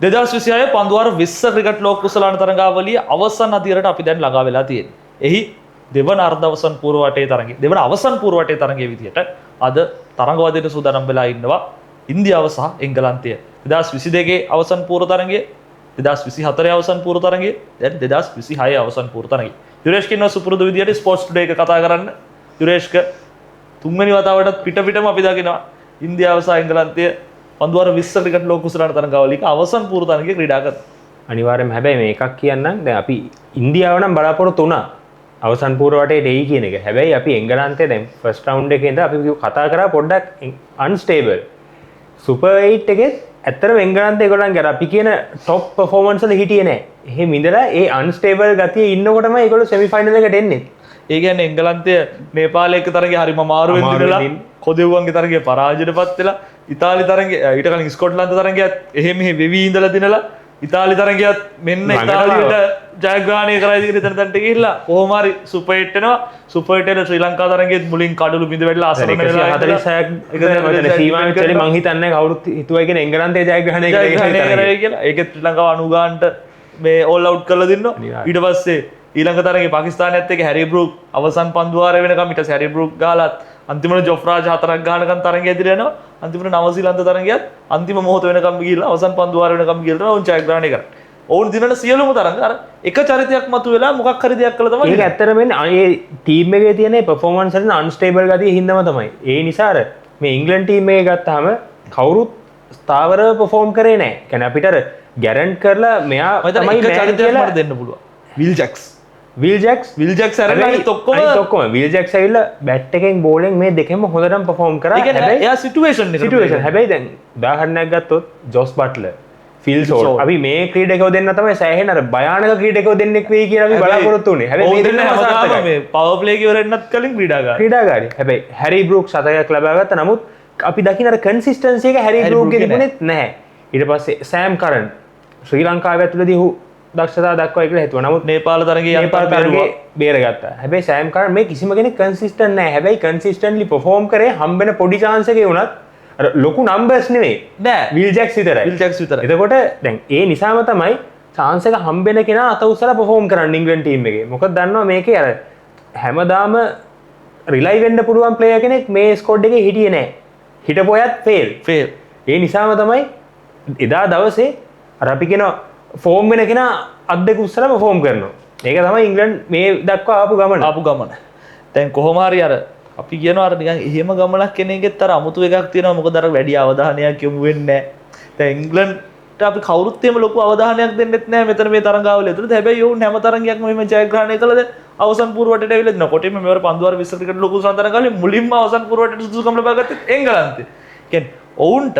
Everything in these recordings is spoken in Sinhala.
2026 පන්දුවාර 20 ක්‍රිකට් ලෝක කුසලාන තරඟාවලිය අවසන් අදියරට අපි දැන් ළඟා වෙලා තියෙන්නේ. එහි දෙවන අර්ධ අවසන් පූර්ව වටේ තරඟය. දෙවන අවසන් පූර්ව වටේ තරඟයේ විදිහට අද තරඟ වදින සූදානම් වෙලා ඉන්නවා ඉන්දියාව සහ එංගලන්තය. 2022 අවසන් පූර්ව තරඟය, 2024 අවසන් පූර්ව තරඟය, දැන් 2026 අවසන් පූර්ව තරඟය. යුරේෂ් කින්න සුපුරුදු විදිහට ස්පෝර්ට්ස් ටුඩේ එක කතා කරන්න. යුරේෂ්ක තුන්වෙනි වතාවටත් පිටම අපි දකිනවා ඉන්දියාව සහ එංගලන්තය පන්දුවාර 20 ක්‍රිකට් ලෝක කුසලාන තරඟාවලියක අවසන් පූර්ව තරඟයේ ක්‍රීඩා කරනවා. අනිවාර්යයෙන්ම හැබැයි මේ එකක් කියන්නම් දැන් අපි ඉන්දියාව නම් බලාපොරොත්තු වුණා අවසන් පූර්ව වටේට එයි කියන එක. හැබැයි අපි එංගලන්තේ දැන් ෆස්ට් රවුන්ඩ් එකේ ඉඳලා අපි කතා කරා පොඩ්ඩක් අන්ස්ටේබල්. සුපර් 8 එකේ ඇත්තටම එංගලන්තේ ඒගොල්ලන්ගේ අර අපි කියන টপ පර්ෆෝමන්ස් වල හිටියේ නැහැ. එහෙම ඉඳලා ඒ අන්ස්ටේබල් ගතිය ඉන්නකොටම ඒගොල්ලෝ සෙමි ෆයිනල් එකට එන්නේ. ඒ කියන්නේ එංගලන්තය නේපාලයේ එක තරඟේ හරිම අමාරුවෙන් දිනලා කොදෙව්වන්ගේ තරඟේ පරාජයටපත් වෙලා ඉතාලි තරඟේ ඊට කලින් ස්කොට්ලන්ත තරඟයත් එහෙම මෙහෙ වෙවි ඉඳලා දිනලා ඉතාලි තරඟයත් මෙන්න ඉතාලියට ජයග්‍රහණය කරලා ඉතින් එතන තැනට ගිහිල්ලා කොහොම හරි සුපර් 8 එනවා. සුපර් 8 එක ශ්‍රී ලංකා තරඟෙත් මුලින් කඩළු බිඳ වැටලා අසරණ වෙලා 146ක් එක සීමාවෙත් වෙලේ මං හිතන්නේ කවුරුත් හිතුවයි කියන එංගලන්තේ ජයග්‍රහණය කරේ කියලා. ඒකෙත් ශ්‍රී ලංකාව 90 ගානට මේ ඕල් අවුට් කරලා දින්නවා. ඊට පස්සේ ඊළඟ තරගේ පාකිස්තානයත් එක්ක හැරි බෲක් අවසන් පන්දුවාරය වෙනකම් ඊට හැරි බෲක් ගාලත් අන්තිමට ජොෆ්රාජ් හතරක් ගානකම් තරගය ඉදිරිය යනවා. අන්තිමට නවසීලන්ත තරගයත් අන්තිම මොහොත වෙනකම් ගිහිල්ලා අවසන් පන්දුවාරය වෙනකම් ගිහිල්ලා ඔවුන් ජයග්‍රහණය කරා. ඔවුන් දිනන සියලුම තරඟ අර එක චරිතයක් මතුවෙලා මොකක් හරි දෙයක් කළා තමයි. ඒක ඇත්තටම මේ ටීම් එකේ තියෙන පර්ෆෝමන්ස් වලින් අන්ස්ටේබල් ගතිය හින්දාම තමයි. ඒ නිසා අර මේ ඉංග්ලන්ඩ් ටීම් එකේ ගත්තාම කවුරුත් ස්ථාවරව පර්ෆෝම් කරේ නැහැ. කියන්නේ අපිට අර ගැරන්ට් කරලා මෙයා තමයි එක චරිතයක් මට දෙන්න පුළුවන්. විල් ජැක්ස් ඇරලා අනිත් ඔක්කොම විල් ජැක්ස් ඇවිල්ලා බැට් එකෙන් බෝලෙන් මේ දෙකෙන්ම හොඳටම පර්ෆෝම් කරා. හැබැයි එයා සිටුේෂන් හැබැයි දැන් උදාහරණයක් ගත්තොත් ජොස් බට්ලර්, ෆිල් සෝල් අපි මේ ක්‍රීඩකයෝ දෙන්න තමයි සෑහෙන අර භයානක ක්‍රීඩකයෝ දෙන්නෙක් වෙයි කියලා අපි බලාපොරොත්තු වෙන්නේ. හැබැයි මේ දෙන්න හැමදාම මේ පවර් ප්ලේ එක ඉවරෙන්නත් කලින් ක්‍රීඩාකාරී. හැබැයි හැරි බෲක් සතයක් ලබා ගත්තා. නමුත් අපි දකින්න අර කන්සිස්ටන්සි එක හැරි බෲක්ගේ තිබුණෙත් නැහැ. ඊට පස්සේ සෑම් කරන් ශ්‍රී ලංකාව ඇතුළතදී දක්ෂතා දක්වයි කියලා හිතුවා. නමුත් නේපාල තරගයේ බේරගත්තා. හැබැයි සෑම් කරන් මේ කිසිම කෙනෙක් කන්සිස්ටන්ට් නැහැ. හැබැයි කන්සිස්ටන්ට්ලි පර්ෆෝම් කරේ හම්බෙන පොඩි chance එකේ වුණත් අර ලොකු නම්බර්ස් නෙවෙයි. නෑ. විල් ජැක්ස් විතරයි. එතකොට දැන් ඒ නිසාම තමයි chance එක හම්බෙන කෙනා අත උස්සලා පර්ෆෝම් කරන්නේ ඉංග්‍රීසි ටීම් එකේ. මොකද දන්නවා මේකේ අර හැමදාම රිලයි වෙන්න පුළුවන් ප්ලේයර් කෙනෙක් මේ ස්ක්වොඩ් එකේ හිටියේ නැහැ. හිටපු අයත් ෆේල්. ඒ නිසාම තමයි එදා දවසේ අර අපි කියන ෆෝම් වෙන කෙනා අත් දෙක උස්සලා පර්ෆෝම් කරනවා. ඒක තමයි ඉංග්ලන්ඩ් මේ දක්වා ආපු ගමන. දැන් කොහොම හරි අර අපි කියනවා අර නිකන් එහෙම ගමනක් කෙනෙක්ගෙත් අර අමුතු එකක් තියෙනවා. මොකද අර වැඩි අවධානයක් යොමු වෙන්නේ නැහැ. දැන් ඉංග්ලන්ඩ්ට අපි කවුරුත් එහෙම ලොකු අවධානයක් දෙන්නෙත් නැහැ මෙතන මේ තරඟාවලිය ඇතුළත. හැබැයි ඔවුන් හැම තරඟයක්ම මෙහෙම ජයග්‍රහණය කළාද අවසන් පූර්ව වටේට ඇවිල්ලා දිනවා. කොටින්ම මෙවර පන්දුවාර 20 ක්‍රිකට් ලොකු තරඟාවලිය මුලින්ම අවසන් පූර්ව වටේට සුදුසුකම් ලබා ගත්තේ එංගලන්තය. කියන්නේ ඔවුන්ට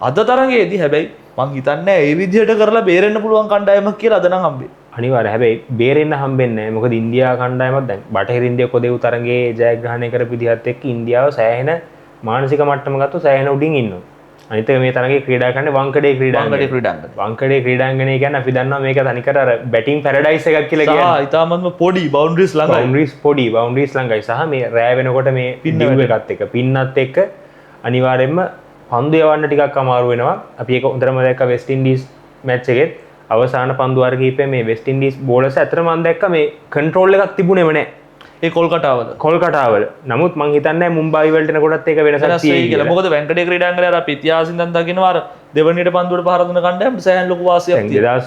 අද තරඟයේදී හැබැයි මං හිතන්නේ ඒ විදිහට කරලා බේරෙන්න පුළුවන් කණ්ඩායමක් කියලා අද නම් හම්බෙන්නේ. අනිවාර්යයෙන්. හැබැයි බේරෙන්න හම්බෙන්නේ නැහැ. මොකද ඉන්දියා කණ්ඩායමක් දැන් බටහිර ඉන්දියා කොදෙව් තරඟයේ ජයග්‍රහණය කරපු විදිහත් එක්ක ඉන්දියාව සෑහෙන මානසික මට්ටම ගත්ත සෑහෙන උඩින් ඉන්නවා. අනිත් එක මේ තරඟේ ක්‍රීඩා කරන්නේ වංකඩේ ක්‍රීඩාංගණය කියන්නේ අපි දන්නවා මේක තනිකර අර බැටිං පැරඩයිස් එකක් කියලා කියන්නේ. ඉතාමත්ම පොඩි බවුන්ඩරිස් ළඟයි. බවුන්ඩරිස් ළඟයි. සහ මේ රෑ වෙනකොට මේ පින්නව එකත් එක්ක පින්නත් එක්ක අනිවාර්යයෙන්ම පන්දු යවන්න ටිකක් අමාරු වෙනවා. අපි ඒක හොඳටම දැක්ක වෙස්ට් ඉන්ඩීස් මැච් එකෙත් අවසාන පන්දු වාර කිහිපේ මේ වෙස්ට් ඉන්ඩීස් බෝලර්ස් අතර මම දැක්ක මේ කන්ට්‍රෝල් එකක් තිබුණේම නැහැ. ඒ කොල්කටාවල. නමුත් මං හිතන්නේ මුම්බායි වලට එනකොටත් ඒක වෙනසක් තියෙයි කියලා. මොකද වෙන්කඩේ ක්‍රීඩාංගණය අර අපි ඉතිහාසින් දැන් දකින්නවා අර දෙවනියට පන්දුවට පහර දුන්න කණ්ඩායමට සෑහෙන ලොකු වාසියක් තියෙනවා.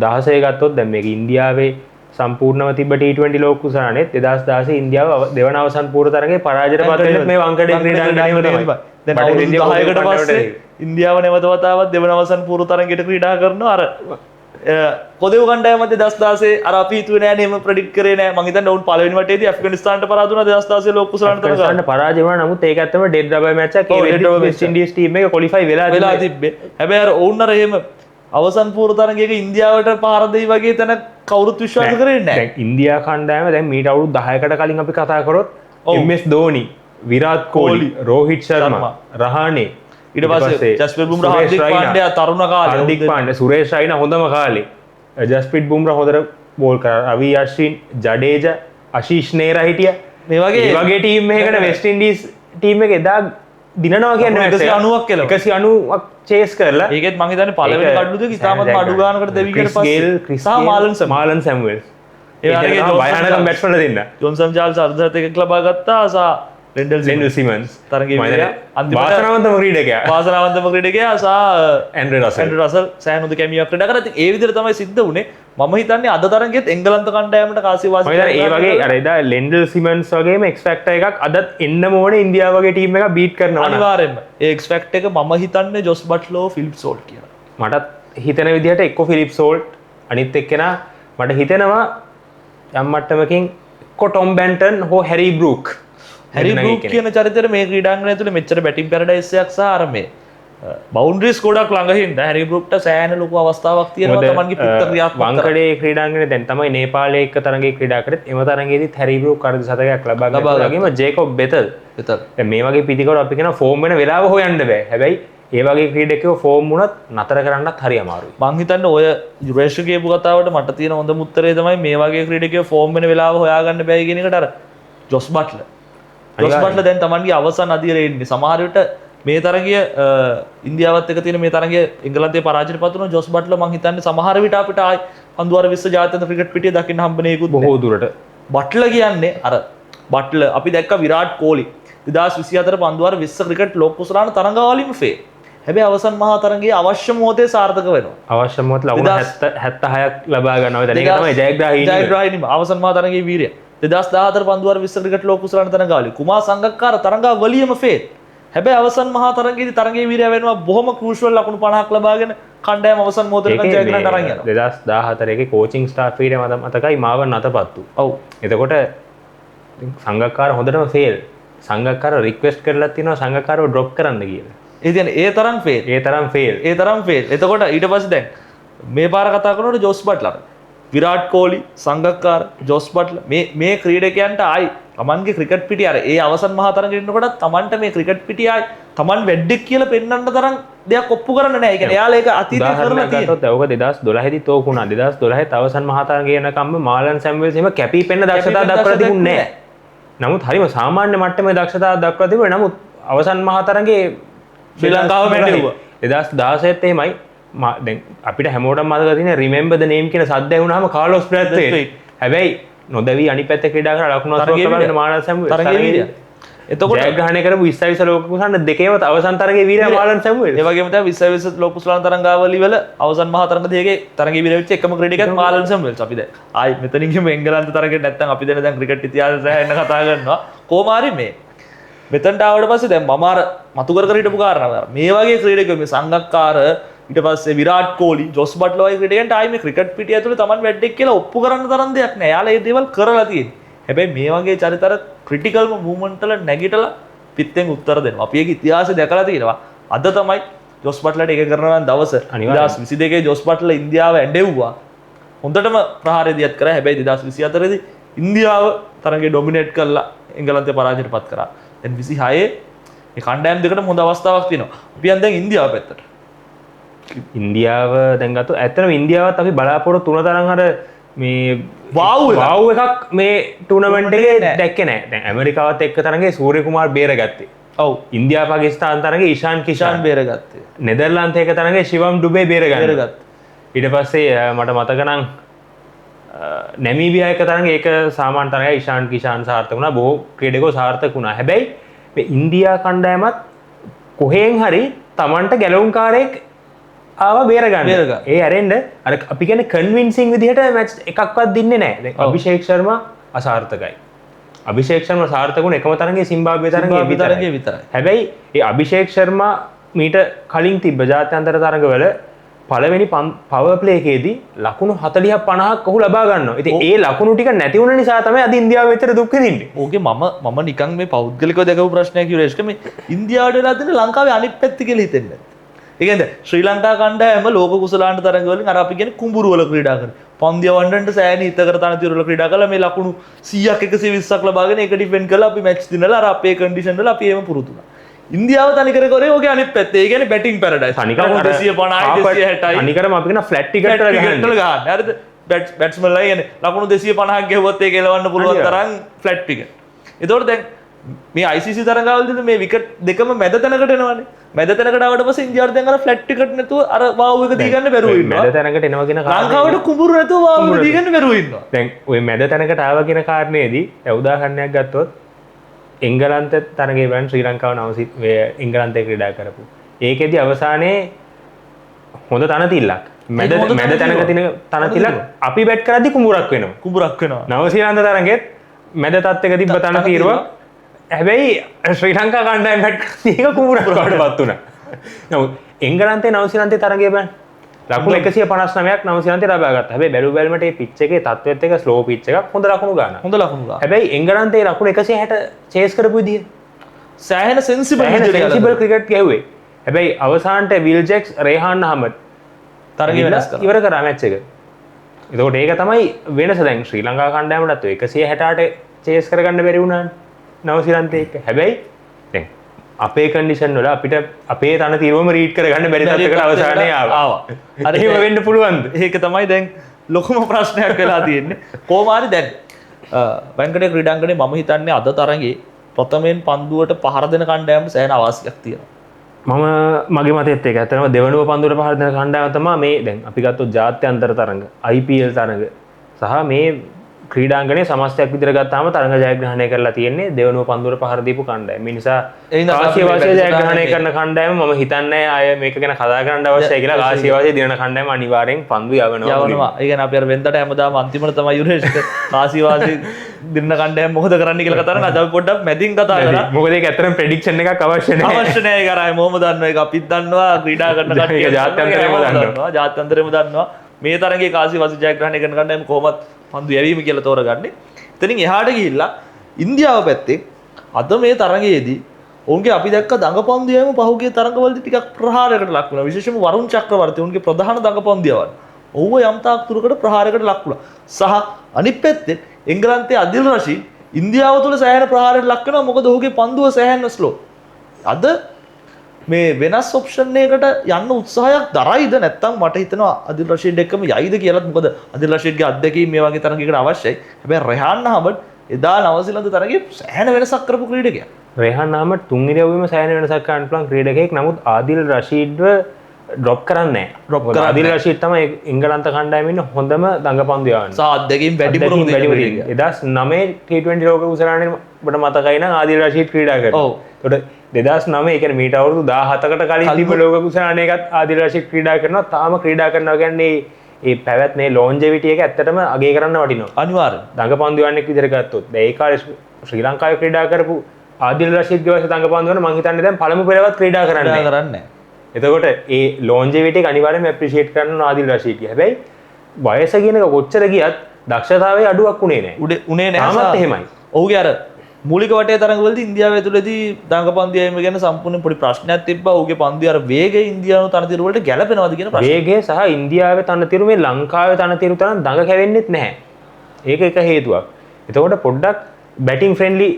2016 ගත්තොත් දැන් මේක ඉන්දියාවේ සම්පූර්ණව තිබ්බ T20 ලෝක කුසලානෙත් 2016 ඉන්දියාව දෙවන අවසන් පූර්ව තරගයේ පරාජයටපත් වෙන්නේ මේ වංකඩේ ක්‍රීඩාංගණයම තමයි. දැන් අවුරුදු 10කට පස්සේ ඉන්දියාව නැවත වතාවක් දෙවන අවසන් පූර්ව තරගයට ක්‍රීඩා කරනවා. අර කොදෙව් කණ්ඩායමත් 2016 අර අපි හිතුවේ නෑ නෙම ප්‍රෙඩික්ට් කරේ නෑ. මං හිතන්නේ ඔවුන් පළවෙනි වටේදී ඇෆ්ගනිස්තානට පරාජය වුණා 2016 ලෝක කුසලාන තරගය. ඇෆ්ගනිස්තානට පරාජය වුණා. නමුත් ඒක ඇත්තම ඩෙඩ් රබර් මැච් එකක්. ඒ වෙද්දී වෙස්ට් ඉන්ඩීස් ටීම් එක ක්වොලිෆයි වෙලා තිබ්බේ. හැබැයි අර ඔවුන් අර එහෙම අවසන් පූර්ව තරගයක ඉන්දියාවට පාර දෙයි වගේ තැන කවුරුත් විශ්වාස කරන්නේ නැහැ. දැන් ඉන්දියා කණ්ඩායම දැන් මීට අවුරුදු 10කට කලින් අපි කතා කරොත් MS ධෝනි, විරාට් කෝලි, රෝහිත් ශර්මා, රහානේ, ඊට පස්සේ ජස්ප්‍රීත් බුම්රා, හාර්දික් පාණ්ඩ්‍යා තරුණ කාලේ, හාර්දික් පාණ්ඩ්‍යා, සුරේෂ් රයිනා හොඳම කාලේ, ජස්ප්‍රීත් බුම්රා හොඳට බෝල් කරා, රවි අශ්වින්, ජඩේජා, ආශීෂ් නේරා හිටියා. මේ වගේ ටීම් එකකට වෙස්ට් ඉන්ඩීස් ටීම් එක එදා දිනනවා කියන්නේ 190ක් කියලා. 190ක් චේස් කරලා ඒකෙත් මං හිතන්නේ පළවෙනි කඩුද ඉතාමත් අඩු ගානකට දෙවියන්ට පස්සේ සහ මාලන් සැමුවෙල්ස් ඒ වගේ බයනකම් බැට්ස්මන්ලා දෙන්න ජොන්සන් චාල්ස් අර්ධශතකයක් ලබා ගත්තා සහ ලෙන්ඩල් සිමන්ස් තරගයේ විරයා අන්තිමට වාසනාවන්තම ක්‍රීඩකයා වාසනාවන්තම ක්‍රීඩකයා සහ ඇන්ඩ්‍රේ රසල් සෑහනුද කැමියක් ක්‍රීඩා කරා. ඉතින් ඒ විදිහට තමයි සිද්ධ වුනේ. මම හිතන්නේ අද තරගෙත් එංගලන්ත කණ්ඩායමට කාසිය වාසි ඒ වගේ අර එදා ලෙන්ඩල් සිමන්ස් වගේම එක්ස් ෆැක්ටර් එකක් අදත් එන්න ඕනේ ඉන්දියාව වගේ ටීම් එකක් බීට් කරනවා අනිවාර්යෙන්ම. ඒ එක්ස් ෆැක්ටර් එක මම හිතන්නේ ජොස් බට්ලෝ ෆිලිප් සෝල්ට් කියලා. මටත් හිතන විදිහට එක්ක ෆිලිප් සෝල්ට් අනිත් එක්කෙනා මට හිතෙනවා යම් මට්ටමකින් එක්ක ටොම් බැන්ටන් හෝ හැරි බෲක් හැරි බෲක් කියන චරිතෙට මේ ක්‍රීඩාංගණය ඇතුලේ මෙච්චර බැටිං පැරඩයිස් එකක් සහ අර මේ බවුන්ඩරිස් ගොඩක් ළඟ හින්දා හැරි බෲක්ට සෑහෙන ලොකු අවස්ථාවක් තියෙනවා තමන්ගේ පිට ක්‍රියාත්මක වංකඩේ ක්‍රීඩාංගණය දැන් තමයි නේපාලයේ එක තරගයක ක්‍රීඩා කරත් එම තරගයේදීත් හැරි බෲක් අර්ධ શතකයක් ලබා ගත්තා වගේම ජේකොබ් බෙතල් දැන් මේ වගේ පිටිකවල අපි කියන ෆෝම් වෙන වෙලාව හොයන්න බෑ හැබැයි ඒ වගේ ක්‍රීඩකයෝ ෆෝම් වුණත් නතර කරන්නත් හරි අමාරුයි. මං හිතන්නේ ඔය යුරේෂ් කියපු කතාවට මට තියෙන හොඳම උත්තරේ තමයි මේ වගේ ක්‍රීඩකයෝ ෆෝම් වෙන වෙලාව හොයාගන්න බෑ කියන එකට අර ජොස් බට්ලර්. ජොස් බට්ලර් දැන් තමන්ගේ අවසන් අදියරේ ඉන්නේ. සමහර විට මේ තරගය ඉන්දියාවත් එක්ක තියෙන මේ තරගය එංගලන්තයේ පරාජයට පත් වුණා. ජොස් බට්ලර් මං හිතන්නේ සමහර විට අපිට ආයි පන්දුවාර 20 ජාත්‍යන්තර ක්‍රිකට් පිටියේ දකින්න හම්බෙන්නේකුත් බොහෝ දුරට. බට්ලර් කියන්නේ අර බට්ලර් අපි දැක්ක විරාට් කොහ්ලි 2024 පන්දුවාර 20 ක්‍රිකට් ලෝක කුසලාන තරඟාවලින්ම ෆේ. හැබැයි අවසන් මහා තරගයේ අවශ්‍ය මොහොතේ සාර්ථක වෙනවා. අවශ්‍ය මොහොත ලකුණු 76ක් ලබා ගන්නවා. දැන් ඒක තමයි ජයග්‍රාහී අවසන් මහා තරගයේ වීරිය. 2014 පන්දුවාර 20 ක්‍රිකට් ලෝක කුසලාන තරඟාවලිය. කුමාර් සංගක්කාර තරඟාවලියම ෆේත්. හැබැයි අවසන් මහා තරගයේදී තරගයේ වීරිය වෙනවා බොහොම ක්‍රූෂල් ලකුණු 50ක් ලබාගෙන කණ්ඩායම අවසන් මොහොතේ ජයග්‍රහණයට අරන් යනවා. 2014 එකේ කෝචින් ස්ටාෆ් ඊට මතකයි මාව නතපත්තු. ඔව්. එතකොට සංගක්කාර හොඳටම ෆේල්. සංගක්කාර රික්වෙස්ට් කරලා තිනවා සංගක්කාරව ඩ්‍රොප් කරන්න කියලා. ඒ කියන්නේ ඒ තරම් ෆේල්. ඒ තරම් ෆේල්. ඒ තරම් ෆේල්. එතකොට ඊට පස්සේ දැන් මේ පාර කතා කරනකොට Jos Buttler, Virat Kohli, Sangakkara, Jos Buttler මේ ක්‍රීඩකයන්ට ආයි තමන්ගේ ක්‍රිකට් පිටිය අර ඒ අවසන් මහා තරඟෙට ඉන්නකොට තමන්ට මේ ක්‍රිකට් පිටිය ආයි තමන් වැඩෙක් කියලා පෙන්වන්න තරම් දෙයක් ඔප්පු කරන්න නැහැ. ඒ කියන්නේ එයාලා ඒක අතීතේ කරලා තියෙනවා. ඔක 2012 දී තෝක වුණා. 2012 අවසන් මහා තරඟය යනකම්ම මාලන් සැමුවෙල්ස් එහෙම කැපී පෙන්න දක්ෂතාව දක්වලා තිබුණේ නැහැ. නමුත් හරිම සාමාන්‍ය මට්ටමේ දක්ෂතාව දක්වලා තිබුණා. නමුත් අවසන් මහා තරඟයේ ශ්‍රී ලංකාව මැටෙව්වා 2016ත් එහෙමයි. දැන් අපිට හැමෝටම මතක තියෙන රිමෙම්බර් ද නේම් කියන සද්ද ඇහුණාම කාලොස් බ්‍රැත්වේට්. හැබැයි නොදැවි අනිත් පැත්තේ ක්‍රීඩා කරලා ලකුණු 80ක් ලබන මාලන් සැමුවෙල්ස් තරගයේ එතකොට ජයග්‍රහණය කරපු 20 ලෝක කුසලාන දෙකේම අවසන් තරගයේ වීරයා මාලන් සැමුවෙල්ස්. ඒ වගේම තමයි 20 ලෝක කුසලාන තරඟාවලි වල අවසන් මහා තරඟ දෙකේ තරගයේ වීරයා වෙච්ච එකම ක්‍රීඩකයෙක් මාලන් සැමුවෙල්ස්. අපි දැන් ආයි මෙතනින් ගිහම එංගලන්ත තරගෙට නැත්තම් අපි දැන් ක්‍රිකට් ඉතිහාසය සෑහෙන්න කතා කරනවා. කොහොම හරි මේ මෙතනට ආවට පස්සේ දැන් මම අර මතු කර හිටපු කාරණා මේ වගේ ක්‍රීඩකයෝ මේ සංගක්කාර ඊට පස්සේ විරාට් කොහ්ලි ජොස් බට්ලර් වගේ ක්‍රීඩකයන්ට ආයි මේ ක්‍රිකට් පිටිය ඇතුලේ Taman වැඩෙක් කියලා ඔප්පු කරන්න තරම් දෙයක් නෑ. යාලා මේ දේවල් කරලා තියෙන්නේ. හැබැයි මේ වගේ චරිතර ක්‍රිටිකල්ම මූවමන්ට් වල නැගිටලා පිටෙන් උත්තර දෙනවා. අපි ඒක ඉතිහාසය දැකලා තියෙනවා. අද තමයි ජොස් බට්ලර්ට ඒක කරනවා දවස 2022 ජොස් බට්ලර් ඉන්දියාව ඇඬෙව්වා. හොඳටම ප්‍රහාරය දියත් කරා. හැබැයි 2024 දී ඉන්දියාව තරගේ ඩොමිනේට් කරලා එංගලන්තේ පරාජයට පත් කරා. දැන් 26 මේ කණ්ඩායම් දෙකටම හොඳ අවස්ථාවක් තියෙනවා. අපි යන් දැන් ඉන්දියාව පැත්තට. ඉන්දියාව දැන් ගත්තොත් ඇත්තටම ඉන්දියාවත් අපි බලාපොරොත්තු තුන තරම් අර මේ වාව් එකක් මේ ටූර්නමන්ට් එකේ දැක්කේ නැහැ. දැන් ඇමරිකාවත් එක්ක තරඟේ සූර්ය කුමාර් බේරගත්තේ. ඔව්. ඉන්දියා පාකිස්තාන තරඟේ ඊෂාන් කිෂාන් බේරගත්තේ. නෙදර්ලන්ත එක තරඟේ ශිවම් ඩුබේ බේරගත්තා. ඊට පස්සේ මට මතක නම් නැමීබියා එක තරඟේ ඒක සාමාන්‍ය තරඟයි ඊෂාන් කිෂාන් සාර්ථක වුණා. බොහෝ ක්‍රීඩකයෝ සාර්ථක වුණා. හැබැයි මේ ඉන්දියා කණ්ඩායමත් කොහෙන් හරි Tamanට ගැලවුම්කාරයෙක් ආව බේරගන්න. ඒ ඇරෙන්න අර අපි කියන්නේ කන්වින්සිං විදිහට මැච් එකක්වත් දින්නේ නැහැ. දැන් අභිෂේක් ශර්මා අසාර්ථකයි. අභිෂේක් ශර්මා සාර්ථකුණ එකම තරඟයේ සිම්බාබ්වේ තරඟයේ විතරයි. හැබැයි ඒ අභිෂේක් ශර්මා මීට කලින් තිබ්බ ජාත්‍යන්තර තරඟවල පළවෙනි පවර් ප්ලේ එකේදී ලකුණු 40ක් 50ක් ඔහු ලබා ගන්නවා. ඉතින් ඒ ලකුණු ටික නැති වුණ නිසා තමයි අද ඉන්දියාව මෙතන දුක් විඳින්නේ. ඕකේ මම නිකන් මේ පෞද්ගලිකව දැකපු ප්‍රශ්නයක් යුරේෂ්ක මේ ඉන්දියාවට වෙලා තියෙන ලංකාවේ අනිත් පැත්ත කියලා හිතෙන්නේ. ඒ කියන්නේ ශ්‍රී ලංකා කණ්ඩායම ලෝක කුසලාන තරඟ වලින් අර අපි කියන්නේ කුඹුරු වල ක්‍රීඩා කරන. පන්දිය වණ්ඩන්ට සෑහෙන හිතකර තනතිර වල ක්‍රීඩා කරලා මේ ලකුණු 100ක් 120ක් ලබාගෙන ඒක ඩිෆෙන්ඩ් කරලා අපි මැච් දිනලා අර අපේ කන්ඩිෂන් වල අපි එහෙම පුරුදු වුණා. ඉන්දියාව තනිකර කරේ ඕකේ අනිත් පැත්තේ. ඒ කියන්නේ බැටිං පැරඩයිස්. තනිකර 250යි 260යි. තනිකරම අපි කියන ෆ්ලැට් ටිකට් වල ගහන්න. හරිද? බැට්ස්මන්ලා කියන්නේ ලකුණු 250ක් ගෙවුවොත් ඒක එලවන්න පුළුවන් තරම් ෆ්ලැට් ටික. ඒතකොට දැන් මේ ICC තරඟවලදී මේ විකට් දෙකම මැද තැනකට එනවනේ. මැද තැනකට ආවට පස්සේ ඉන්දියාවට දැන් අර ෆ්ලැට් ටිකට් නැතුව අර වාව් එක දී ගන්න බැරුව ඉන්නවා. මැද තැනකට එනවා කියන ලංකාවට කුඹුරු නැතුව වාව් එක දී ගන්න බැරුව ඉන්නවා. දැන් ওই මැද තැනකට ආව කියන කාරණේදී උදාහරණයක් ගත්තොත් එංගලන්ත තරගයේ වань ශ්‍රී ලංකාව එංගලන්තයේ ක්‍රීඩා කරපු. ඒකෙදි අවසානයේ හොඳ තනතිල්ලක්. මැද තැනක තියෙන තනතිල්ලක් අපි බැට් කරද්දි කුඹුරක් වෙනවා. කුඹුරක් වෙනවා. නවසීලන්ත තරගෙත් මැද තත්ත්වයක තිබ්බ තනතිරුවක්. හැබැයි ශ්‍රී ලංකා කණ්ඩායම බැට් කරද්දි ඒක කුඹුරක් වඩපත් වුණා. නමුත් එංගලන්තේ නවසීලන්තේ තරගයේ බෑ. ලකුණු 159ක් නවසීලන්තේ ලබා ගත්තා. හැබැයි බැලු බැලමට මේ පිච් එකේ තත්ත්වෙත් එක ස්ලෝ පිච් එකක් හොඳ ලකුණු ගන්න. හොඳ ලකුණු ගන්න. හැබැයි එංගලන්තේ ලකුණු 160 චේස් කරපු විදිය සෑහෙන සෙන්සිබල් ක්‍රිකට් ගැහුවේ. හැබැයි අවසානට විල් ජැක්ස් රේහාන් අහමඩ් තරගය වෙනස් කරා. ඉවර කරා මැච් එක. එතකොට ඒක තමයි වෙනස. දැන් ශ්‍රී ලංකා කණ්ඩායමටත් 168 චේස් කරගන්න බැරි වුණානේ නවසීලන්තේ එක්ක. හැබැයි දැන් අපේ කන්ඩිෂන් වල අපිට අපේ තන තීරුවම රීඩ් කරගන්න බැරි තත්ත්වයකට අවසානයේ ආවා. අර එහෙම වෙන්න පුළුවන්ද? ඒක තමයි දැන් ලොකුම ප්‍රශ්නයක් වෙලා තියෙන්නේ. කොහොම හරි දැන් වැංකඩේ ක්‍රීඩාංගණේ මම හිතන්නේ අද තරඟේ ප්‍රථමයෙන් පන්දුවට පහර දෙන කණ්ඩායමට සෑහෙන අවාසියක් තියෙනවා. මම මගේ මතයත් ඒක ඇත්තටම දෙවනුව පන්දුවට පහර දෙන කණ්ඩායම තමයි මේ දැන් අපි ගත්තොත් ජාත්‍යන්තර තරඟ IPL තරඟ සහ මේ ක්‍රීඩාංගණයේ සමස්තයක් විදිහට ගත්තාම තරඟ ජයග්‍රහණය කරලා තියෙන්නේ දෙවනුව පන්දුවට පහර දීපු කණ්ඩායම. ඒ නිසා කාසිය වාසිය ජයග්‍රහණය කරන කණ්ඩායම මම හිතන්නේ අය මේක ගැන කතා කරන්න අවශ්‍යයි කියලා. කාසිය වාසිය දිනන කණ්ඩායම අනිවාර්යෙන් පන්දු යවනවා. ඒ කියන්නේ අපි අර වෙන්දට හැමදාම අන්තිමට තමයි යුරේෂ් කාසිය වාසිය දිනන කණ්ඩායම මොකද කරන්න කියලා කතා කරන්නේ. අද අපි පොඩ්ඩක් මැදින් කතා කරා. මොකද ඒක ඇත්තටම ප්‍රෙඩික්ෂන් එකක් අවශ්‍ය නැහැ. අවශ්‍ය නැහැ. ඒක අර මොහොම දන්නවා. ඒක අපිත් දන්නවා. ක්‍රීඩා කරන කට්ටිය ජාත්‍යන්තරේම දන්නවා. ජාත්‍යන්තරේම දන්නවා. මේ තරඟේ කාසිය වාසිය ජයග්‍රහණය කරන කණ්ඩායම කොහොමද පන්දු යැවීම කියලා තෝරගන්නේ. එතනින් එහාට ගිහිල්ලා ඉන්දියාව පැත්තේ අද මේ තරඟයේදී ඔවුන්ගේ අපි දැක්ක දඟපන්දු යෑම පහුගිය තරඟවලදී ටිකක් ප්‍රහාරයකට ලක් වුණා. විශේෂයෙන්ම වරුණ චක්‍රවර්ති ඔවුන්ගේ ප්‍රධාන දඟපන්දු යවන. ඔව්ව යම් තාක් දුරකට ප්‍රහාරයකට ලක් වුණා. සහ අනිත් පැත්තේ එංගලන්තයේ අදිල් රෂීද් ඉන්දියාව තුළ සෑහෙන ප්‍රහාරයකට ලක් වෙනවා. මොකද ඔහුගේ පන්දුව සෑහෙන ස්ලෝ. අද මේ වෙනස් ඔප්ෂන් එකකට යන්න උත්සාහයක් දරයිද නැත්නම් මට හිතෙනවා අදිල් රෂීඩ් එක්කම යයිද කියලාත්. මොකද අදිල් රෂීඩ්ගේ අත්දැකීම් මේ වගේ තරඟයකට අවශ්‍යයි. හැබැයි රෙහාන් අහමඩ් එදා නවසීලන්ත තරඟයේ සෑහෙන වෙනසක් කරපු ක්‍රීඩකයා. රෙහාන් අහමඩ් තුන් ඉරියව්වෙම සෑහෙන වෙනසක් කරන්න පුළුවන් ක්‍රීඩකයෙක්. නමුත් ආදිල් රෂීඩ්ව ඩ්‍රොප් කරන්නේ නැහැ. ආදිල් රෂීඩ් තමයි එංගලන්ත කණ්ඩායමේ ඉන්න හොඳම දඟපන්දු යවන්නේ. සහ අත්දැකීම් වැඩිපුරම දෙන ක්‍රීඩකයා. 2009 T20 ලෝක කුසලානේ ඔබට මතකයි නම් ආදිල් රෂීඩ් ක්‍රීඩා කරා. ඔව්. ඒකට 2009 ඒ කියන්නේ මීට අවුරුදු 17කට කලින් තිබ්බ ලෝක කුසලානේකත් ආදිල් රෂීඩ් ක්‍රීඩා කරනවා. තාම ක්‍රීඩා කරනවා කියන්නේ ඒ පැවැත්මේ ලොන්ජෙවිටි එක ඇත්තටම අගය කරන්න වටිනවා. අනිවාර්යෙන්. දඟපන්දු යන්නෙක් විදිහට ගත්තොත්. දැන් ඒ කාලේ ශ්‍රී ලංකාවේ ක්‍රීඩා කරපු ආදිල් රෂීඩ්ගේ වයස දඟපන්දු වල මම හිතන්නේ දැන් පළමු පෙරවත් ක්‍රීඩා කරන්නේ නැහැ. එතකොට ඒ ලොන්ජෙවිටි එක අනිවාර්යෙන්ම ඇප්‍රීෂিয়েට් කරන්න ආදිල් රෂීඩ්ගේ. හැබැයි වයස කියන එක කොච්චර ගියත් දක්ෂතාවයේ අඩුවක් උනේ නැහැ. උනේ නැහැ. තාමත් එහෙමයි. ඔහුගේ අර මූලික වටේ තරඟවලදී ඉන්දියාව ඇතුළතදී දඟපන්දු යෑම ගැන සම්පූර්ණ පොඩි ප්‍රශ්නයක් තිබ්බා. ඔහුගේ පන්දු අර වේගය ඉන්දියානු තනතිරු වලට ගැලපෙනවද කියන ප්‍රශ්නේ. වේගය සහ ඉන්දියාවේ තනතිරු මේ ලංකාවේ තනතිරු තරම් දඟ කැවෙන්නෙත් නැහැ. ඒක එක හේතුවක්. එතකොට පොඩ්ඩක් බැටිං ෆ්‍රෙන්ඩ්ලි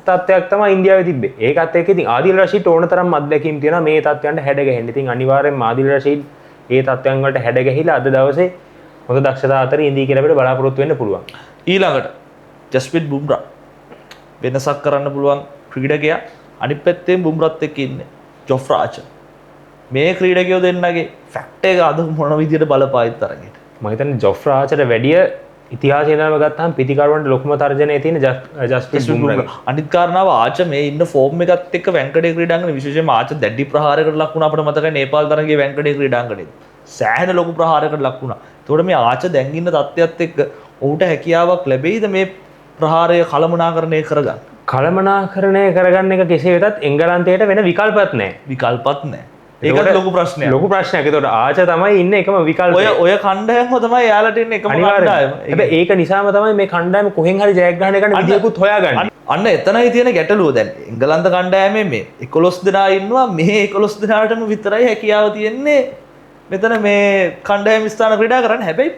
තත්ත්වයක් තමයි ඉන්දියාවේ තිබ්බේ. ඒකත් එක්ක ඉතින් ආදිල් රෂීඩ් ඕන තරම් අත්දැකීම් තියෙනවා මේ තත්ත්වයන්ට හැඩ ගැහෙන්න. ඉතින් අනිවාර්යෙන්ම ආදිල් රෂීඩ් ඒ තත්ත්වයන් වලට හැඩ ගැහිලා අද දවසේ හොඳ දක්ෂතාව අතර ඉන්දී කියලා අපිට බලාපොරොත්තු වෙන්න පුළුවන්. ඊළඟට ජස්ප්‍රීත් බුම්රා වෙනසක් කරන්න පුළුවන් ක්‍රීඩකයා. අනිත් පැත්තෙන් බුම්රාත් එක්ක ඉන්නේ ජොෆ්රා ආචර්. මේ ක්‍රීඩකයෝ දෙන්නගේ ෆැක්ට් එක අද මොන විදියට බලපායිද තරගෙට. මම හිතන්නේ ජොෆ්රා ආචර්ට වැඩිය ඉතිහාසය ඉඳන්ම ගත්තාම පිටිකරුවන්ට ලොකුම තර්ජනය තියෙන ජස්ප්‍රීත් බුම්රා. අනිත් කාරණාව ආචර් මේ ඉන්න ෆෝම් එකත් එක්ක වැංකඩේ ක්‍රීඩාංගණය විශේෂයෙන්ම ආචර් දැඩි ප්‍රහාරයකට ලක් වුණා. අපිට මතකයි නේපාල් තරගයේ වැංකඩේ ක්‍රීඩාංගණයේ සෑහෙන ලොකු ප්‍රහාරයකට ලක් වුණා. ඒතකොට මේ ආචර් දැන් ඉන්න තත්ත්වයට එක්ක ඔහුට හැකියාවක් ලැබෙයිද මේ ප්‍රහාරය කළමනාකරණය කරගන්න? කළමනාකරණය කරගන්න එක කෙසේ වෙතත් එංගලන්තයට වෙන විකල්පත් නැහැ. විකල්පත් නැහැ. ඒකට ලොකු ප්‍රශ්නයක්. ලොකු ප්‍රශ්නයක්. ඒතකොට ආචර් තමයි ඉන්නේ එකම විකල්පය. ඔය කණ්ඩායම තමයි යාලට ඉන්නේ එකම කණ්ඩායම. හැබැයි ඒක නිසාම තමයි මේ කණ්ඩායම කොහෙන් හරි ජයග්‍රහණය ගන්න විදියකුත් හොයාගන්නේ. අන්න එතනයි තියෙන ගැටලුව. දැන් එංගලන්ත කණ්ඩායමේ මේ 11 දෙනා ඉන්නවා. මේ 11 දෙනාටම විතරයි හැකියාව තියෙන්නේ මෙතන මේ කණ්ඩායම ස්ථාන ක්‍රීඩා කරන්න. හැබැයි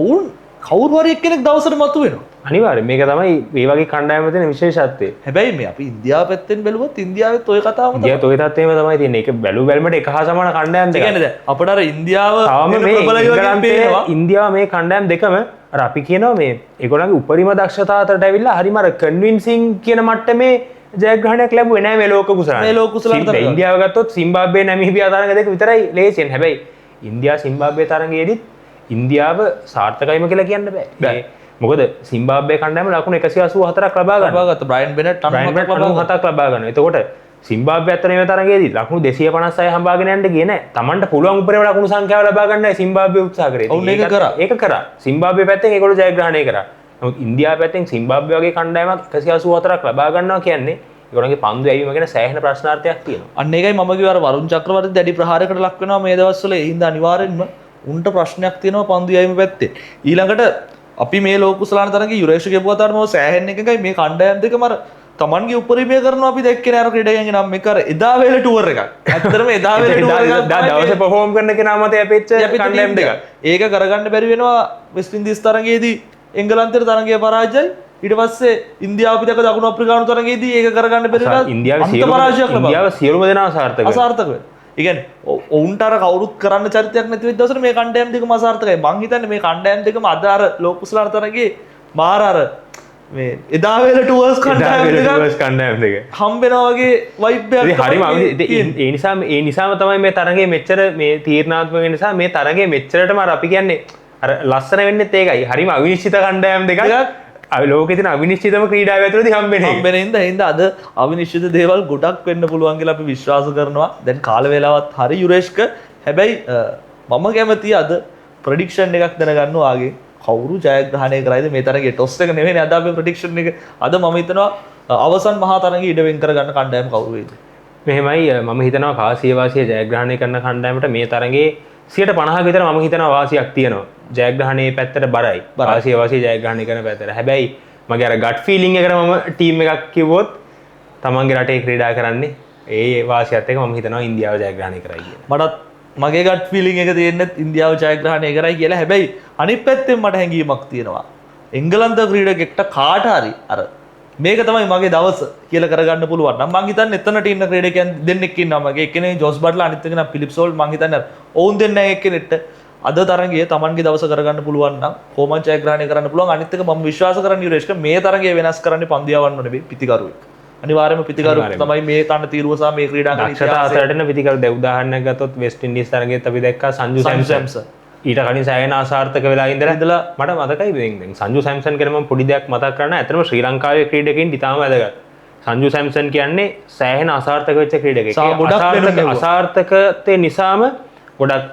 ඔවුන් කවුරු හරි එක්කෙනෙක් දවසට මතුවෙනවා. අනිවාර්යෙන් මේක තමයි මේ වගේ කණ්ඩායම තියෙන විශේෂත්වය. හැබැයි මේ අපි ඉන්දියාව පැත්තෙන් බැලුවොත් ඉන්දියාවෙත් ඔය කතාවම තමයි. ඉන්දියාවත් ඔය තත්ත්වෙම තමයි තියෙන්නේ. ඒක බැලු බැලමට එක හා සමාන කණ්ඩායම් දෙකක්. කියන්නේ දැන් අපිට අර ඉන්දියාව ඉන්දියාව මේ කණ්ඩායම් දෙකම අර අපි කියනවා මේ ඒගොල්ලන්ගේ උපරිම දක්ෂතාව අතරට ඇවිල්ලා හරිම අර කන්වින්සිං කියන මට්ටමේ ජයග්‍රහණයක් ලැබුවේ නැහැ මේ ලෝක කුසලාන. මේ ලෝක කුසලාන තරග. ඉන්දියාව ගත්තොත් සිම්බාබ්වේ නැමීබියා තරඟ දෙක විතරයි ලේසියෙන්. හැබැයි ඉන්දියා සිම්බාබ්වේ තරඟයේදීත් ඉන්දියාව සාර්ථකයිම කියලා කියන්න බෑ. මොකද සිම්බාබ්වේ කණ්ඩායම ලකුණු 184ක් ලබා ගත්තා. බ්‍රයන් බෙනට් 97ක් ලබා ගන්නවා. එතකොට සිම්බාබ්වේ අතර මේ තරඟයේදී ලකුණු 256 හම්බාගෙන යන්න ගියේ නැහැ. Tamanට පුළුවන් උපරිම ලකුණු සංඛ්‍යාව ලබා ගන්නයි සිම්බාබ්වේ උත්සාහ කරේ. ඔවුන් ඒක කරා. ඒක කරා. සිම්බාබ්වේ පැත්තෙන් ඒගොල්ලෝ ජයග්‍රහණය කරා. නමුත් ඉන්දියාව පැත්තෙන් සිම්බාබ්වේ වගේ කණ්ඩායමක් 184ක් ලබා ගන්නවා කියන්නේ ඒගොල්ලන්ගේ පන්දු ඇවීම ගැන සෑහෙන ප්‍රශ්නාර්ථයක් තියෙනවා. අන්න ඒකයි මම කිව්වා අර වරුණ චක්‍රවර්ති දැඩි ප්‍රහාරයකට ලක් වෙනවා මේ දවස්වල. ඒ හින්දා අනිවාර්යෙන්ම උන්ට ප්‍රශ්නයක් තියෙනවා පන්දු ඇවීම පැත්තේ. ඊළඟට අපි මේ ලෝක කුසලාන තරගේ යුරේෂ් කියපු අතරම සෑහෙන එකයි මේ කණ්ඩායම් දෙකම අර තමන්ගේ උපරිමය කරනවා අපි දැක්කේ නෑ අර ක්‍රීඩකයන්ගේ නම් එක අර එදා වේල ටුවර් එකක්. ඇත්තටම එදා වේල ටුවර් එකක් දවසේ පර්ෆෝම් කරන කෙනා මත යපෙච්ච කණ්ඩායම් දෙකක්. ඒක කරගන්න බැරි වෙනවා වෙස්ට් ඉන්දීස් තරගයේදී එංගලන්තේ තරගයේ පරාජය. ඊට පස්සේ ඉන්දියාව පිටක දකුණු අප්‍රිකානු තරගයේදී ඒක කරගන්න බැරි වෙලා ඉන්දියාව සියලුම දෙනා අසාර්ථක වෙනවා. ඒ කියන්නේ ඔවුන්ට අර කවුරුත් කරන්න චරිතයක් නැති වෙද්දී දවසට මේ කණ්ඩායම් දෙකම අසාර්ථකයි. මං හිතන්නේ මේ කණ්ඩායම් දෙකම අද අර ලෝක කුසලාන තරගයේ මාර අර මේ එදා වේල ටුවර්ස් කණ්ඩායම් දෙක හම්බෙනවා වගේ වයිබ් එකක්. හරිම ඒ නිසාම තමයි මේ තරගයේ මෙච්චර මේ තීරණාත්මක නිසා මේ තරගයේ මෙච්චරටම අර අපි කියන්නේ අර ලස්සන වෙන්නෙත් ඒකයි. හරිම අවිනිශ්චිත කණ්ඩායම් දෙකක් ලෝකෙ තියෙන අවිනිශ්චිතම ක්‍රීඩාව ඇතුළතදී හම්බෙන හින්දා අද අවිනිශ්චිත දේවල් ගොඩක් වෙන්න පුළුවන් කියලා අපි විශ්වාස කරනවා. දැන් කාල වේලාවත් හරි යුරේෂ්ක. හැබැයි මම කැමතියි අද ප්‍රෙඩික්ෂන් එකක් දැනගන්න වාගේ කවුරු ජයග්‍රහණය කරයිද මේ තරගේ ටොස් එක නෙවෙයි අද අපේ ප්‍රෙඩික්ෂන් එක. අද මම හිතනවා අවසන් මහා තරගයේ ඉඩ වෙන් කරගන්න කණ්ඩායම කවුරු වේද? මෙහෙමයි මම හිතනවා කාසිය වාසිය ජයග්‍රහණය කරන කණ්ඩායමට මේ තරගයේ 50% විතර මම හිතනවා වාසියක් තියෙනවා. ජයග්‍රහණයේ පැත්තට බරයි. කාසිය වාසිය ජයග්‍රහණය කරන පැත්තට. හැබැයි මගේ අර ගට් ෆීලිං එකට මම ටීම් එකක් කිව්වොත් තමන්ගේ රටේ ක්‍රීඩා කරන්නේ ඒ වාසියත් එක්ක මම හිතනවා ඉන්දියාව ජයග්‍රහණය කරයි කියලා. මටත් මගේ ගට් ෆීලිං එක තියෙන්නේ ඉන්දියාව ජයග්‍රහණය කරයි කියලා. හැබැයි අනිත් පැත්තෙන් මට හැඟීමක් තියෙනවා. එංගලන්ත ක්‍රීඩකෙක්ට කාට හරි අර මේක තමයි මගේ දවස කියලා කරගන්න පුළුවන් නම් මං හිතන්නේ එතනට ඉන්න ක්‍රීඩකයන් දෙන්නෙක් ඉන්නවා. මගේ එක්කෙනේ ජෝස් බට්ලර් අනිත් එකේ නම් ෆිලිප් සෝල්. මං හිතන්නේ ඔවුන් දෙන්නා එක්කෙනෙක්ට අද තරගයේ තමන්ගේ දවස කරගන්න පුළුවන් නම් කොහොමද ජයග්‍රහණය කරන්න පුළුවන්. අනිත් එක මම විශ්වාස කරන්නේ යුරේෂ්ක මේ තරගයේ වෙනස් කරන්නේ පන්දියාවන්න නෙවෙයි පිතිකරුවෙක්. අනිවාර්යයෙන්ම පිතිකරුවෙක් තමයි මේ තන තීරුව සහ මේ ක්‍රීඩා කරන දක්ෂතා අතරටන පිතිකරු. දැන් උදාහරණයක් ගත්තොත් වෙස්ට් ඉන්දීස් තරගයේත් අපි දැක්කා සංජු සැම්සන්. ඊට කලින් සෑහෙන අසාර්ථක වෙලා ඉඳලා මට මතකයි දැන් සංජු සැම්සන් ගැන මම පොඩි දෙයක් මතක් කරන්න. ඇත්තටම ශ්‍රී ලංකාවේ ක්‍රීඩකයින් ඉතාම වැදගත්. සංජු සැම්සන් කියන්නේ සෑහෙන අසාර්ථක වෙච්ච ක්‍රීඩකයෙක්. අසාර්ථකත්වය නිසාම ගොඩක්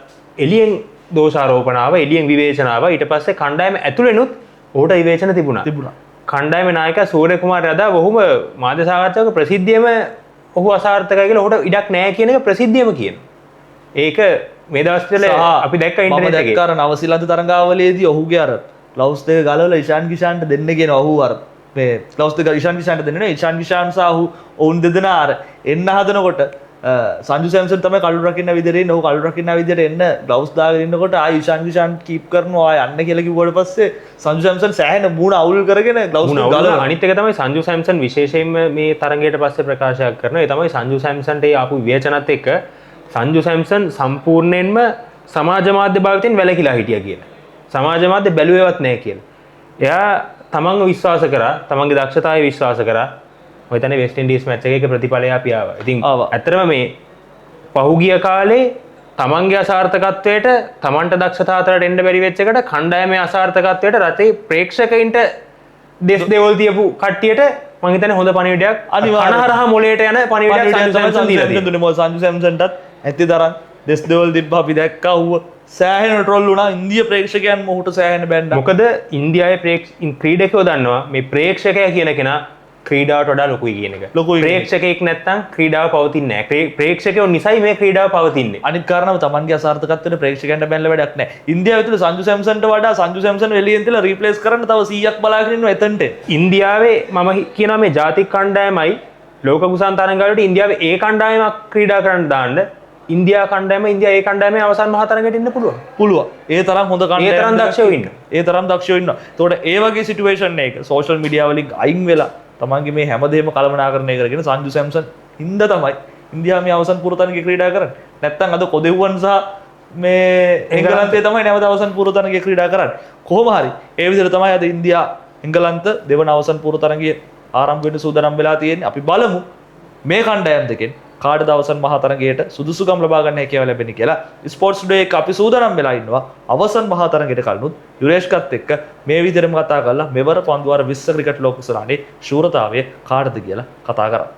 එළියෙන් දෝෂාරෝපණ ආවා, එළියෙන් විවේචන ආවා. ඊට පස්සේ කණ්ඩායම ඇතුළෙනුත් ඔහුට විවේචන තිබුණා. කණ්ඩායමේ නායකයා සූර්ය කුමාර යදා ඔහුම මාධ්‍ය සාකච්ඡාවක ප්‍රසිද්ධියම ඔහු අසාර්ථකයි කියලා ඔහුට ඉඩක් නැහැ කියන එක ප්‍රසිද්ධියම කියනවා. ඒක මේ දවස්වල අපි දැක්ක ඉන්ටර්නෙට් එකේ. මම දැක්ක අර නවසීලන්ත තරඟාවලියේදී ඔහුගේ අර ග්ලව්ස් දෙක ගලවලා ඉෂාන් කිෂාන්ට දෙන්න කියන ඔහු අර මේ ග්ලව්ස් දෙක ඉෂාන් කිෂාන්ට දෙන්න නේ. ඉෂාන් කිෂාන් සහ ඔවුන් දෙදෙනා අර එන්න හදනකොට සංජු සැම්සන් තමයි කළු රකින්න විදිහට ඉන්න. ඔහු කළු රකින්න විදිහට එන්න ග්ලව්ස් දාගෙන ඉන්නකොට ආයි ඉෂාන් කිෂාන් කීප් කරනවා ආයි යන්න කියලා කිව්වට පස්සේ සංජු සැම්සන් සෑහෙන මූණ අවුල් කරගෙන ග්ලව්ස් ගලවලා. අනිත් එක තමයි සංජු සැම්සන් විශේෂයෙන්ම මේ තරගයට පස්සේ ප්‍රකාශයක් කරනවා. ඒ තමයි සංජු සැම්සන්ට ඒ ආපු විවේචනත් එක්ක සංජු සැම්සන් සම්පූර්ණයෙන්ම සමාජ මාධ්‍ය භාවිතයෙන් වැළකීලා හිටියා කියලා. සමාජ මාධ්‍ය බැලුවේවත් නැහැ කියලා. එයා තමන්ව විශ්වාස කරා, තමන්ගේ දක්ෂතාවය විශ්වාස කරා. ඔය තැන වෙස්ට් ඉන්ඩීස් මැච් එකේ ප්‍රතිඵලය අපි ආවා. ඉතින් ඇත්තටම මේ පහුගිය කාලේ තමන්ගේ අසාර්ථකත්වයට තමන්ට දක්ෂතා අතරට එන්න බැරි වෙච්ච එකට කණ්ඩායමේ අසාර්ථකත්වයට රටේ ප්‍රේක්ෂකයින්ට දෙස් දෙවල් තියපු කට්ටියට මම හිතන්නේ හොඳ පණිවිඩයක් අනිවාර්යයෙන් අනහරහ මොලේට යන පණිවිඩයක් සංජු සැම්සන් දීලා තියෙනවා. සංජු සැම්සන්ටත් ඇති තරම් දෙස් දෙවල් තිබ්බා අපි දැක්කා. ඌව සෑහෙන ට්‍රෝල් වුණා. ඉන්දියා ප්‍රේක්ෂකයන් මොහුට සෑහෙන බැන්දා. මොකද ඉන්දියාවේ ක්‍රීඩකයෝ දන්නවා මේ ප්‍රේක්ෂකයා කියන කෙනා ක්‍රීඩාවට වඩා ලොකුයි කියන එක. ප්‍රේක්ෂකයෙක් නැත්තම් ක්‍රීඩාව පවතින්නේ නැහැ. ප්‍රේක්ෂකයෝ නිසයි මේ ක්‍රීඩාව පවතින්නේ. අනිත් කාරණාව තමන්ගේ අසාර්ථකත්වයට ප්‍රේක්ෂකයන්ට බැලලා වැඩක් නැහැ. ඉන්දියාව ඇතුළේ සංජු සැම්සන්ට වඩා සංජු සැම්සන් එළියෙන් තියලා රීප්ලේස් කරන්න තව 100ක් බලාගෙන ඉන්නවා එතනට. ඉන්දියාවේ මම කියනවා මේ ජාතික කණ්ඩායමයි ලෝක කුසලාන තරඟවලට ඉන්දියාවේ ඒ කණ්ඩායමක් ක්‍රීඩා කරන්න දාන්න ඉන්දියා කණ්ඩායම ඉන්දියා ඒ කණ්ඩායමේ අවසන් මහා තරඟයට ඉන්න පුළුවන්. ඒ තරම් හොඳ කණ්ඩායමක්. ඒ තරම් දක්ෂයෝ ඉන්නවා. ඒ තරම් දක්ෂයෝ ඉන්නවා. ඒතකොට ඒ වගේ සිටුේෂන් එක සෝෂල් මීඩියා වලින් අයින් වෙලා තමන්ගේ මේ හැමදේම කළමනාකරණය කරගෙන සංජු සැම්සන් හින්දා තමයි ඉන්දියාව මේ අවසන් පුර තරඟේ ක්‍රීඩා කරන්නේ. නැත්තම් අද කොදෙව්වන් සහ මේ එංගලන්තේ තමයි නැවත අවසන් පුර තරඟේ ක්‍රීඩා කරන්නේ. කොහොම හරි ඒ විදිහට තමයි අද ඉන්දියා එංගලන්ත දෙවන අවසන් පුර තරඟයේ ආරම්භ වෙන්න සූදානම් වෙලා තියෙන්නේ. අපි බලමු මේ කණ්ඩායම් දෙකෙන් කාඩ දවසන් මහතරගයට සුදුසුකම් ලබා ගන්න හැකියාව ලැබෙන්නේ කියලා. ස්පෝර්ට්ස් ටුඩේ එක අපි සූදානම් වෙලා ඉන්නවා. අවසන් මහතරගයට කලිනුත් යුරේෂ්කත් එක්ක මේ විදිහටම කතා කරලා මෙවර පන්දුවාර 20 ක්‍රිකට් ලෝක කුසලානේ ශූරතාවය කාටද කියලා කතා කරා.